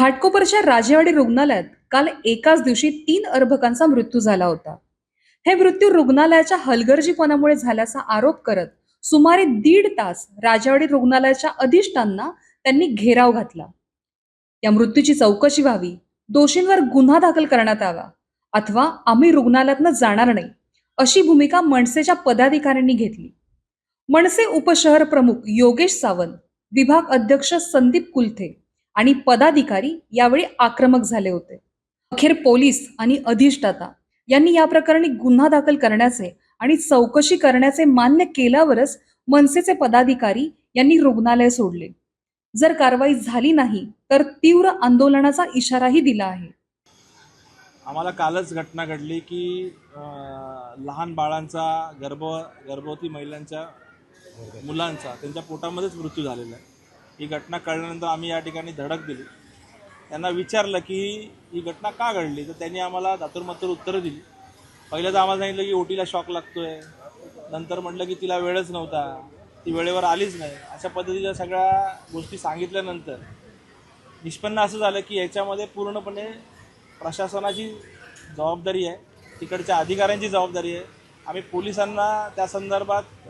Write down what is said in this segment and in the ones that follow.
घाटकोपरच्या राजेवाडी रुग्णालयात काल एकाच दिवशी 3 अर्भकांचा मृत्यू झाला होता. हे मृत्यू रुग्णालयाच्या हलगर्जीपणामुळे झाल्याचा आरोप करत सुमारे 1.5 तास राजेवाडी रुग्णालयाच्या अधिष्ठांना त्यांनी घेराव घातला. या मृत्यूची चौकशी व्हावी, दोषींवर गुन्हा दाखल करण्यात यावा अथवा आम्ही रुग्णालयातनं जाणार नाही, अशी भूमिका मनसेच्या पदाधिकाऱ्यांनी घेतली. मनसे उपशहर प्रमुख योगेश सावंत, विभाग अध्यक्ष संदीप कुलथे आणि पदाधिकारी यावेळी आक्रमक झाले होते. अखेर पोलीस आणि अधिष्ठाता यांनी या प्रकरणी गुन्हा दाखल करण्याचे आणि चौकशी करण्याचे मान्य केल्यावरच मनसेचे पदाधिकारी यांनी रुग्णालय सोडले. जर कारवाई झाली नाही तर तीव्र आंदोलनाचा इशाराही दिला आहे. आम्हाला कालच घटना घडली की लहान बाळांचा गर्भवती महिलांच्या मुलांचा त्यांच्या पोटामध्येच मृत्यू झालेला आहे. ही घटना कळल्यानंतर आम्ही या ठिकाणी धडक दिली. त्यांना विचारलं की ही घटना का घडली, तर त्यांनी आम्हाला दातूरमातूर उत्तरं दिली. पहिलं तर आम्हाला सांगितलं की ओटीला शॉक लागतोय, नंतर म्हटलं की तिला वेळच नव्हता, ती वेळेवर आलीच नाही. अशा पद्धतीच्या सगळ्या गोष्टी सांगितल्यानंतर निष्पन्न असं झालं की याच्यामध्ये पूर्णपणे प्रशासनाची जबाबदारी आहे, तिकडच्या अधिकाऱ्यांची जबाबदारी आहे. आम्ही पोलिसांना त्या संदर्भात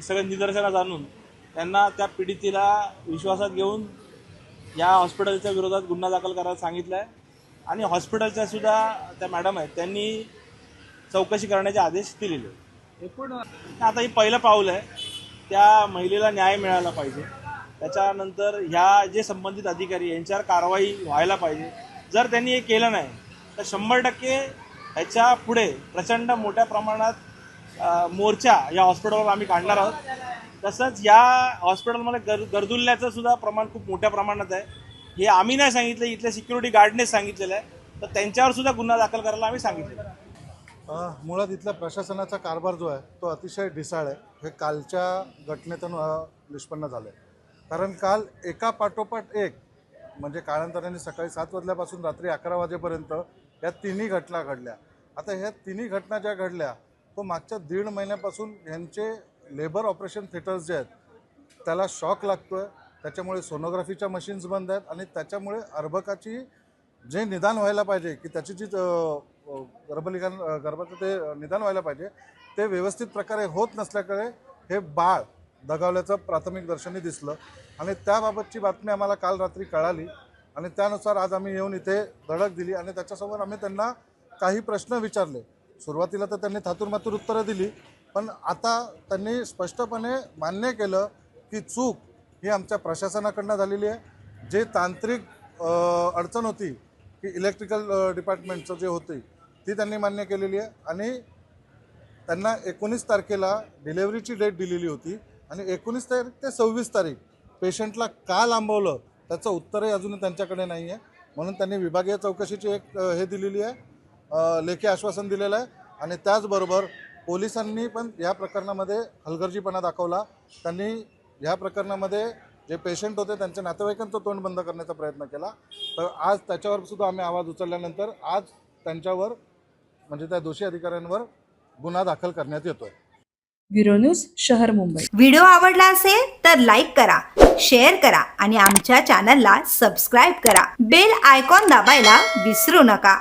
सगळे निदर्शनास आणून त्यांना त्या पीडितेला विश्वासात घेऊन या हॉस्पिटलच्या विरोधात गुन्हा दाखल करायला सांगितलं आहे. आणि हॉस्पिटलच्या सुद्धा त्या मॅडम आहेत, त्यांनी चौकशी करण्याचे आदेश दिलेले आहेत. पण आता ही पहिलं पाऊल आहे. त्या महिलेला न्याय मिळाला पाहिजे. त्याच्यानंतर ह्या जे संबंधित अधिकारी यांच्यावर कारवाई व्हायला पाहिजे. जर त्यांनी हे केलं नाही तर 100% ह्याच्या पुढे प्रचंड मोठ्या प्रमाणात मोर्चा या हॉस्पिटलवर आम्ही काढणार आहोत. तसंच या हॉस्पिटलमध्ये गरजुल्ल्याचं सुद्धा प्रमाण खूप मोठ्या प्रमाणात आहे. हे आम्ही नाही सांगितलं, इथल्या सिक्युरिटी गार्डनेच सांगितलेलं आहे. तर त्यांच्यावर सुद्धा गुन्हा दाखल करायला आम्ही सांगितलेलं आहे. मुळात इथल्या प्रशासनाचा कारभार जो आहे तो अतिशय ढिसाळ आहे. हे कालच्या घटनेतून निष्पन्न झालं आहे. कारण काल एका पाठोपाठ एक म्हणजे कालांतराने सकाळी 7 वाजल्यापासून रात्री 11 वाजेपर्यंत या तिन्ही घटना घडल्या. आता ह्या तिन्ही घटना ज्या घडल्या तो मागच्या 1.5 महिन्यापासून यांचे लेबर ऑपरेशन थिएटर्स जे आहेत त्याला शॉक लागतो आहे. त्याच्यामुळे सोनोग्राफीच्या मशीन्स बंद आहेत आणि त्याच्यामुळे अर्भकाची जे निदान व्हायला पाहिजे की त्याची जी गर्भाचं ते निदान व्हायला पाहिजे ते व्यवस्थित प्रकारे होत नसल्याकडे हे बाळ दगावल्याचं प्राथमिक दर्शनी दिसलं आणि त्याबाबतची बातमी आम्हाला काल रात्री कळाली आणि त्यानुसार आज आम्ही येऊन इथे धडक दिली आणि त्याच्यासमोर आम्ही त्यांना काही प्रश्न विचारले. सुरुवातीला तर त्यांनी थातूरमातूर उत्तरं दिली, पण आता त्यांनी स्पष्टपणे मान्य केलं की चूक ही आमच्या प्रशासनाकडनं झालेली आहे. जे तांत्रिक अडचण होती की इलेक्ट्रिकल डिपार्टमेंटचं जे होती ती त्यांनी मान्य केलेली आहे आणि त्यांना 19 तारखेला डिलेवरीची डेट दिलेली होती आणि 19 तारीख ते 26 तारीख पेशंटला का लांबवलं त्याचं उत्तरही अजूनही त्यांच्याकडे नाही आहे. म्हणून त्यांनी विभागीय चौकशीची एक हे दिलेली आहे, लेखी आश्वासन दिलेलं आहे. आणि त्याचबरोबर पोलिसांनी पण या प्रकरणामध्ये हलगर्जीपणा दाखवला. त्यांनी ह्या प्रकरणामध्ये जे पेशंट होते त्यांच्या नातेवाईकांचं तोंड बंद करण्याचा प्रयत्न केला. तर आज त्याच्यावर सुद्धा आम्ही आवाज उचलल्यानंतर आज त्यांच्यावर म्हणजे त्या दोषी अधिकाऱ्यांवर गुन्हा दाखल करण्यात येतोय. ब्युरो न्यूज, शहर, मुंबई. व्हिडिओ आवडला असेल तर लाईक करा, शेअर करा आणि आमच्या चॅनलला सबस्क्राईब करा. बेल आयकॉन दाबायला विसरू नका.